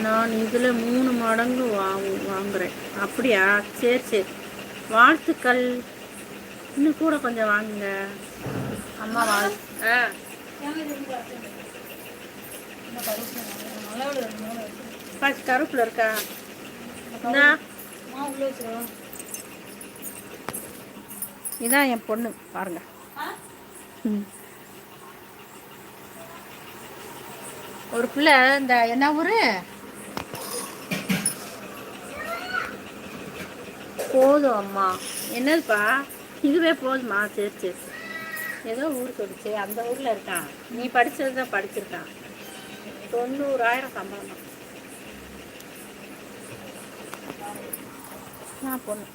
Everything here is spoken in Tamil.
நான் இதில் 3 மடங்கு வாங்குகிறேன். அப்படியா? சரி சரி, வாழ்த்துக்கள். இன்னும் கூட கொஞ்சம் வாங்குங்க அம்மா. கருப்பில் இருக்கா? இதான் என் பொண்ணு பாருங்க. ஒரு பிள்ளை இந்த என்ன ஊரு போதும் அம்மா. என்னதுப்பா? இதுவே போதுமா? சரி சரி, ஏதோ ஊர் சொல்லிச்சு, அந்த ஊரில் இருக்கான். நீ படித்தது தான் படிச்சிருக்கான். 90,000 சம்பளம் தான். நான் பொண்ணு.